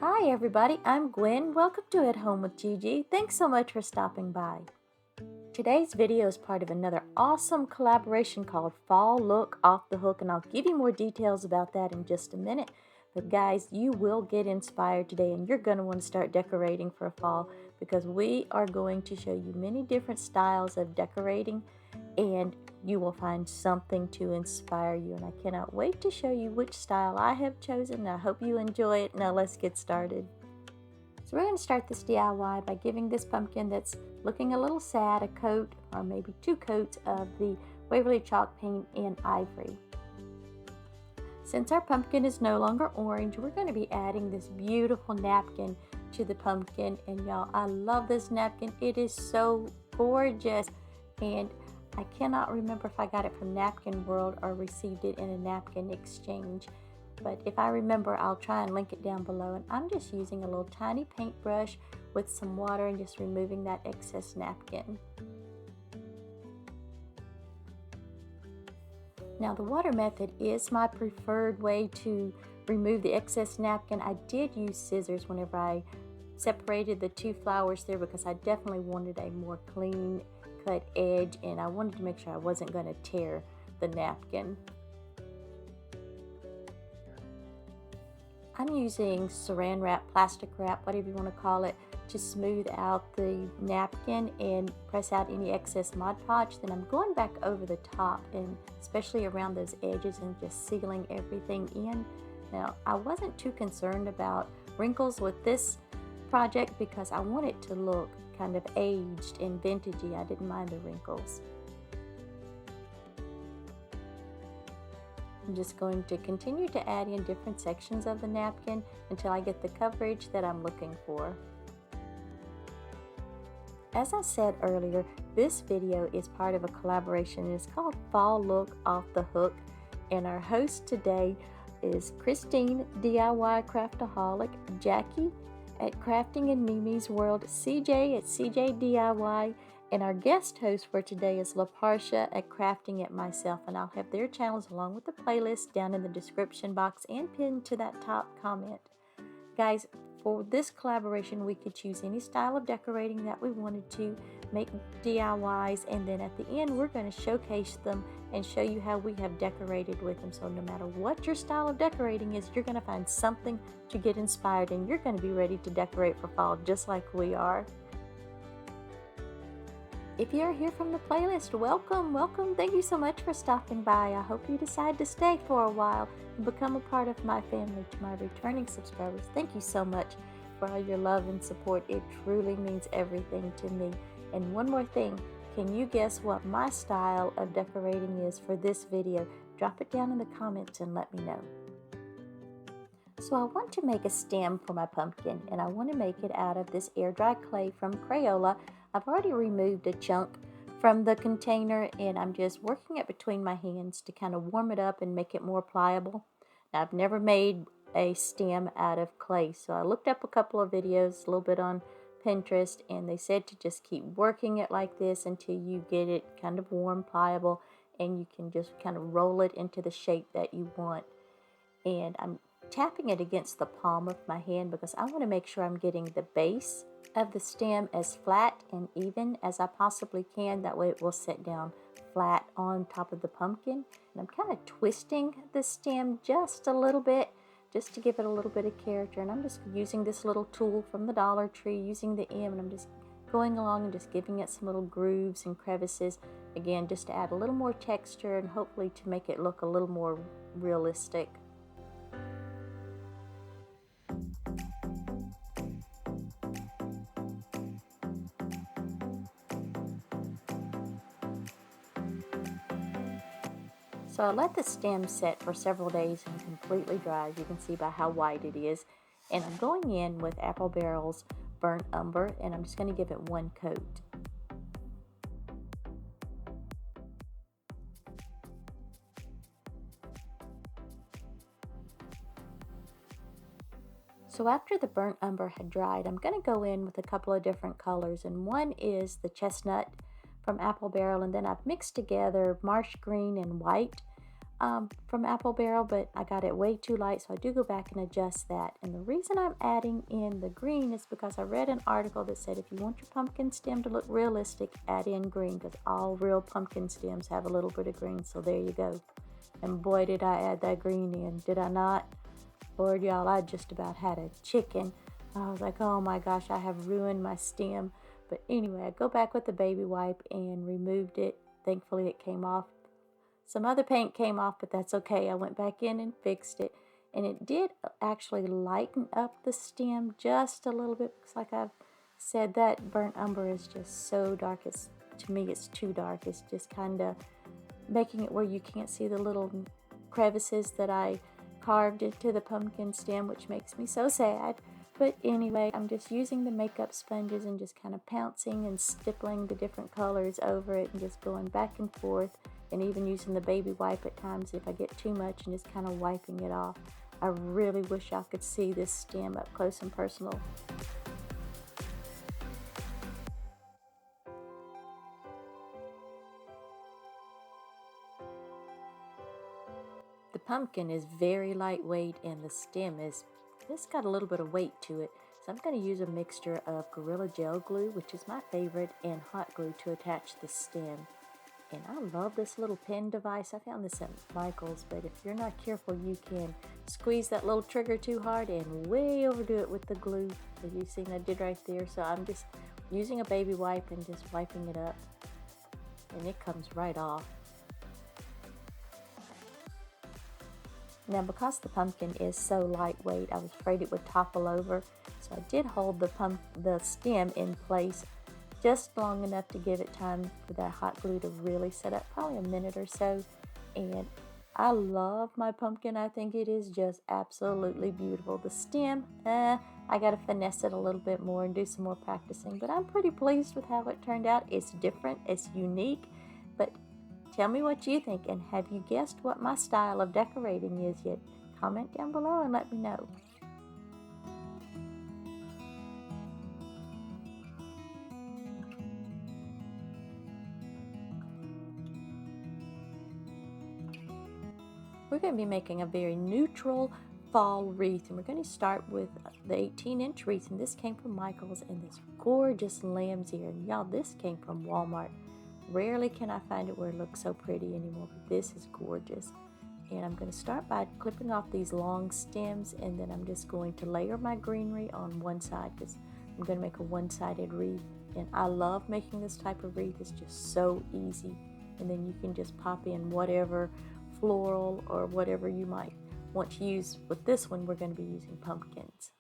Hi everybody, I'm Gwen. Welcome to At Home with Gigi. Thanks so much for stopping by. Today's video is part of another awesome collaboration called Fall Look Off the Hook, and I'll give you more details about that in just a minute. But guys, you will get inspired today and you're going to want to start decorating for fall because we are going to show you many different styles of decorating and you will find something to inspire you. And I cannot wait to show you which style I have chosen. I hope you enjoy it. Now let's get started. So we're going to start this DIY by giving this pumpkin that's looking a little sad a coat or maybe two coats of the Waverly chalk paint in ivory. Since our pumpkin is no longer orange, we're going to be adding this beautiful napkin to the pumpkin. And y'all, I love this napkin. It is so gorgeous. And I cannot remember if I got it from Napkin World or received it in a napkin exchange. But if I remember, I'll try and link it down below. And I'm just using a little tiny paintbrush with some water and just removing that excess napkin. Now the water method is my preferred way to remove the excess napkin. I did use scissors whenever I separated the two flowers there because I definitely wanted a more clean cut edge and I wanted to make sure I wasn't going to tear the napkin. I'm using saran wrap, plastic wrap, whatever you want to call it, to smooth out the napkin and press out any excess Mod Podge. Then I'm going back over the top and especially around those edges and just sealing everything in. Now, I wasn't too concerned about wrinkles with this project because I want it to look kind of aged and vintagey. I didn't mind the wrinkles. I'm just going to continue to add in different sections of the napkin until I get the coverage that I'm looking for. As I said earlier, this video is part of a collaboration. It's called Fall Look Off the Hook, and our host today is Christine, DIY Craftaholic, Jackie at Crafting in Mimi's World, CJ at CJ DIY, and our guest host for today is LaParsha at Crafting It Myself, and I'll have their channels along with the playlist down in the description box and pinned to that top comment. Guys, for this collaboration, we could choose any style of decorating that we wanted to, make DIYs, and then at the end, we're going to showcase them and show you how we have decorated with them. So no matter what your style of decorating is, you're going to find something to get inspired and you're going to be ready to decorate for fall just like we are. If you're here from the playlist, welcome. Thank you so much for stopping by. I hope you decide to stay for a while and become a part of my family. To my returning subscribers, thank you so much for all your love and support. It truly means everything to me. And one more thing, can you guess what my style of decorating is for this video? Drop it down in the comments and let me know. So I want to make a stem for my pumpkin, and I want to make it out of this air dry clay from Crayola. I've already removed a chunk from the container and I'm just working it between my hands to kind of warm it up and make it more pliable. Now, I've never made a stem out of clay, so I looked up a couple of videos, a little bit on Pinterest, and they said to just keep working it like this until you get it kind of warm, pliable, and you can just kind of roll it into the shape that you want. And I'm tapping it against the palm of my hand because I want to make sure I'm getting the base of the stem as flat and even as I possibly can. That way it will sit down flat on top of the pumpkin. And I'm kind of twisting the stem just a little bit just to give it a little bit of character. And I'm just using this little tool from the Dollar Tree, using the M, and I'm just going along and just giving it some little grooves and crevices. Again, just to add a little more texture and hopefully to make it look a little more realistic. So I let the stem set for several days and completely dry, as you can see by how white it is. And I'm going in with Apple Barrel's Burnt Umber, and I'm just going to give it one coat. So after the burnt umber had dried, I'm going to go in with a couple of different colors, and one is the chestnut from Apple Barrel, and then I've mixed together marsh green and white from Apple Barrel, but I got it way too light, so I do go back and adjust that. And the reason I'm adding in the green is because I read an article that said if you want your pumpkin stem to look realistic, add in green, because all real pumpkin stems have a little bit of green. So there you go. And boy, did I add that green in, did I not? Lord, y'all, I just about had a chicken. I was like, oh my gosh, I have ruined my stem. But anyway, I go back with the baby wipe and removed it. Thankfully, it came off. Some other paint came off, but that's okay. I went back in and fixed it. And it did actually lighten up the stem just a little bit. Because like I've said, that burnt umber is just so dark. To me, it's too dark. It's just kind of making it where you can't see the little crevices that I carved into the pumpkin stem, which makes me so sad. But anyway, I'm just using the makeup sponges and just kind of pouncing and stippling the different colors over it and just going back and forth, and even using the baby wipe at times if I get too much and just kind of wiping it off. I really wish y'all could see this stem up close and personal. The pumpkin is very lightweight and the stem is just got a little bit of weight to it. So I'm going to use a mixture of Gorilla Gel Glue, which is my favorite, and hot glue to attach the stem. And I love this little pen device. I found this at Michael's, but if you're not careful, you can squeeze that little trigger too hard and way overdo it with the glue, as you've seen I did right there. So I'm just using a baby wipe and just wiping it up, and it comes right off. Now, because the pumpkin is so lightweight, I was afraid it would topple over, so I did hold the stem in place just long enough to give it time for that hot glue to really set up, probably a minute or so. And I love my pumpkin. I think it is just absolutely beautiful. The stem, I got to finesse it a little bit more and do some more practicing, but I'm pretty pleased with how it turned out. It's different, it's unique, but tell me what you think, and have you guessed what my style of decorating is yet? Comment down below and let me know. We're going to be making a very neutral fall wreath, and we're going to start with the 18-inch wreath, and this came from Michael's, and this gorgeous lamb's ear. And y'all, this came from Walmart. Rarely can I find it where it looks so pretty anymore, but this is gorgeous. And I'm going to start by clipping off these long stems, and then I'm just going to layer my greenery on one side because I'm going to make a one-sided wreath. And I love making this type of wreath. It's just so easy. And then you can just pop in whatever floral or whatever you might want to use. With this one, we're going to be using pumpkins.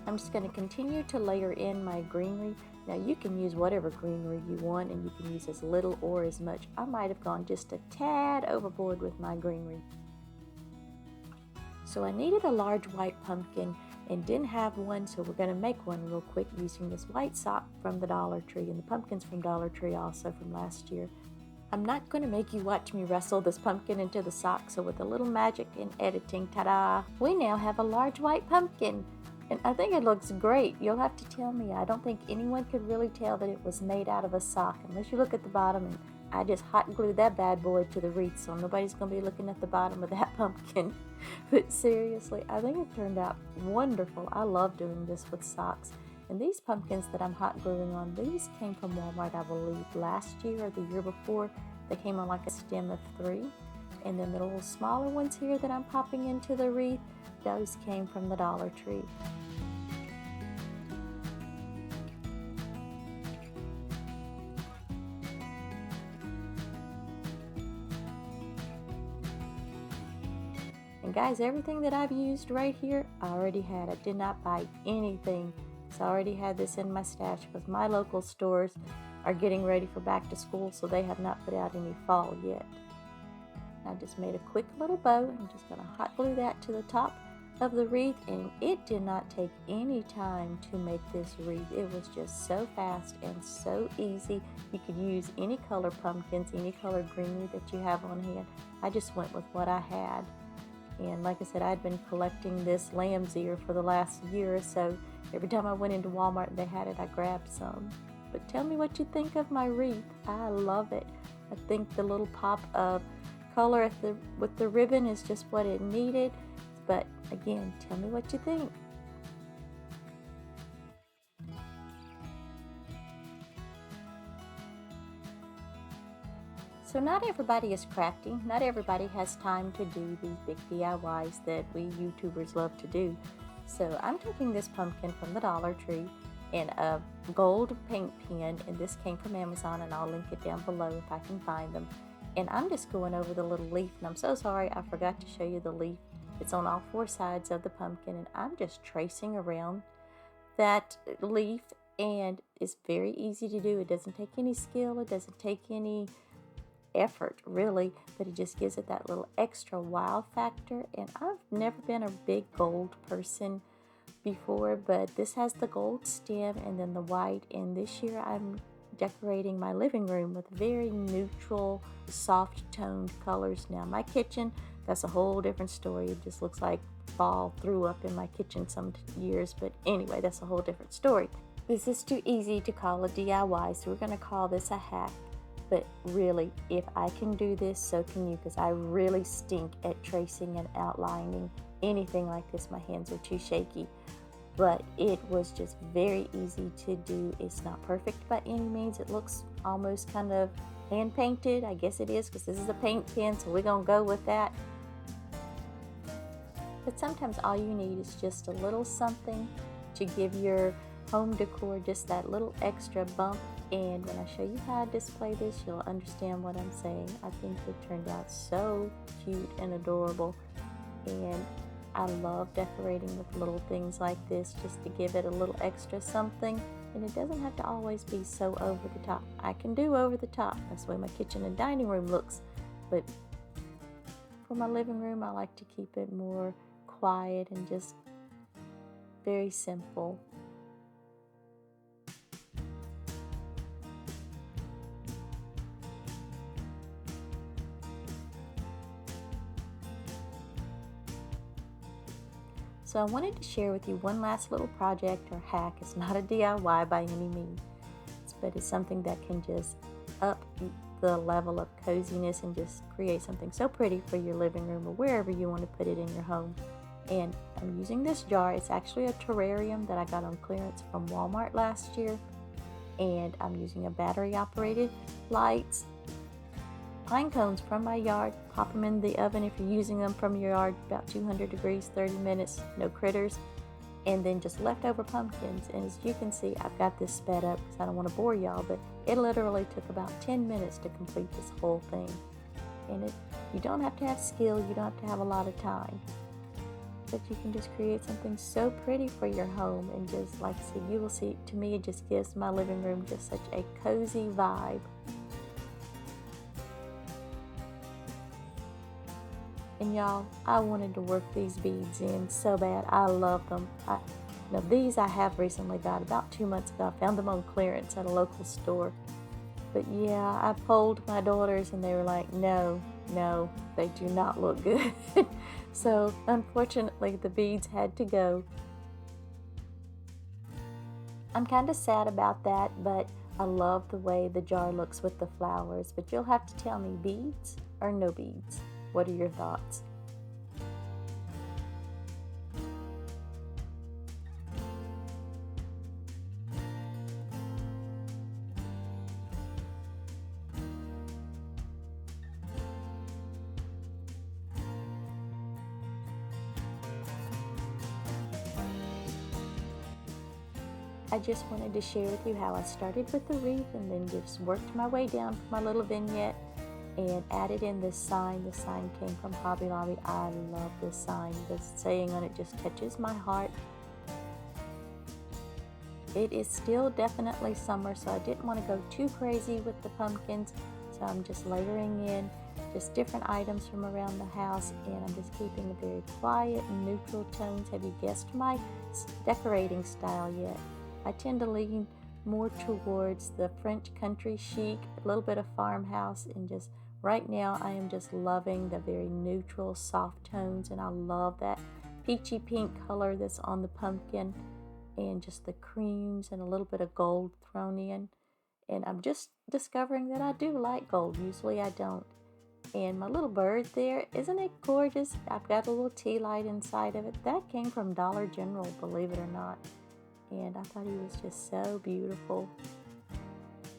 I'm just going to continue to layer in my greenery. Now you can use whatever greenery you want, and you can use as little or as much. I might have gone just a tad overboard with my greenery. So I needed a large white pumpkin and didn't have one, so we're going to make one real quick using this white sock from the Dollar Tree and the pumpkins from Dollar Tree also from last year. I'm not going to make you watch me wrestle this pumpkin into the sock, so with a little magic and editing, ta-da, we now have a large white pumpkin. And I think it looks great. You'll have to tell me. I don't think anyone could really tell that it was made out of a sock unless you look at the bottom, and I just hot glued that bad boy to the wreath, so nobody's going to be looking at the bottom of that pumpkin. But seriously, I think it turned out wonderful. I love doing this with socks. And these pumpkins that I'm hot gluing on, these came from Walmart, I believe, last year or the year before. They came on like a stem of 3. And then the little smaller ones here that I'm popping into the wreath, those came from the Dollar Tree. And guys, everything that I've used right here, I already had. I did not buy anything, because I already had this in my stash, because my local stores are getting ready for back to school, so they have not put out any fall yet. I just made a quick little bow. I'm just going to hot glue that to the top of the wreath, and it did not take any time to make this wreath. It was just so fast and so easy. You could use any color pumpkins, any color greenery that you have on hand. I just went with what I had. And like I said, I'd been collecting this lamb's ear for the last year or so. Every time I went into Walmart and they had it, I grabbed some. But tell me what you think of my wreath. I love it. I think the little pop of color with the ribbon is just what it needed. But again, tell me what you think. So not everybody is crafty. Not everybody has time to do these big DIYs that we YouTubers love to do. So I'm taking this pumpkin from the Dollar Tree and a gold paint pen, and this came from Amazon, and I'll link it down below if I can find them. And I'm just going over the little leaf, and I'm so sorry I forgot to show you the leaf. It's on all four sides of the pumpkin, and I'm just tracing around that leaf, and it's very easy to do. It doesn't take any skill, it doesn't take any effort really, but it just gives it that little extra wow factor. And I've never been a big gold person before, but this has the gold stem and then the white, and this year I'm decorating my living room with very neutral, soft toned colors. Now my kitchen, that's a whole different story. It just looks like fall threw up in my kitchen some years, but anyway, that's a whole different story. This is too easy to call a DIY, so we're going to call this a hack. But really, if I can do this, so can you, because I really stink at tracing and outlining anything like this. My hands are too shaky. But it was just very easy to do. It's not perfect by any means. It looks almost kind of hand painted. I guess it is, because this is a paint pen, so we're going to go with that. But sometimes all you need is just a little something to give your home decor just that little extra bump. And when I show you how to display this, you'll understand what I'm saying. I think it turned out so cute and adorable, and I love decorating with little things like this just to give it a little extra something. And it doesn't have to always be so over the top. I can do over the top. That's the way my kitchen and dining room looks. But for my living room, I like to keep it more quiet and just very simple. So I wanted to share with you one last little project or hack. It's not a DIY by any means, but it's something that can just up the level of coziness and just create something so pretty for your living room or wherever you want to put it in your home. And I'm using this jar. It's actually a terrarium that I got on clearance from Walmart last year. And I'm using a battery operated lights, pine cones from my yard, pop them in the oven if you're using them from your yard, about 200 degrees, 30 minutes, no critters, and then just leftover pumpkins. And as you can see, I've got this sped up because I don't want to bore y'all, but it literally took about 10 minutes to complete this whole thing. And you don't have to have skill, you don't have to have a lot of time, but you can just create something so pretty for your home. And just like I said, you will see, to me it just gives my living room just such a cozy vibe. And y'all, I wanted to work these beads in so bad. I love them. Now these I have recently got about 2 months ago. I found them on clearance at a local store. But yeah, I polled my daughters and they were like, no, they do not look good. So unfortunately the beads had to go. I'm kind of sad about that, but I love the way the jar looks with the flowers. But you'll have to tell me, beads or no beads? What are your thoughts? I just wanted to share with you how I started with the wreath and then just worked my way down for my little vignette and added in this sign. The sign came from Hobby Lobby. I love this sign. The saying on it just touches my heart. It is still definitely summer, so I didn't want to go too crazy with the pumpkins. So I'm just layering in just different items from around the house, and I'm just keeping a very quiet and neutral tones. Have you guessed my decorating style yet? I tend to lean more towards the French country chic, a little bit of farmhouse, and just right now I am just loving the very neutral soft tones, and I love that peachy pink color that's on the pumpkin and just the creams and a little bit of gold thrown in. And I'm just discovering that I do like gold. Usually I don't. And my little bird there, isn't it gorgeous? I've got a little tea light inside of it. That came from Dollar General, believe it or not. And I thought he was just so beautiful.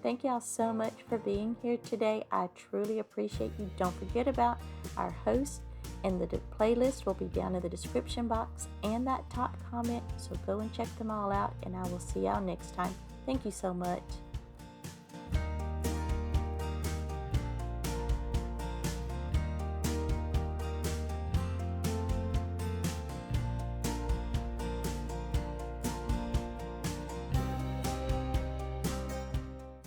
Thank y'all so much for being here today. I truly appreciate you. Don't forget about our host, and the playlist will be down in the description box and that top comment. So go and check them all out, and I will see y'all next time. Thank you so much.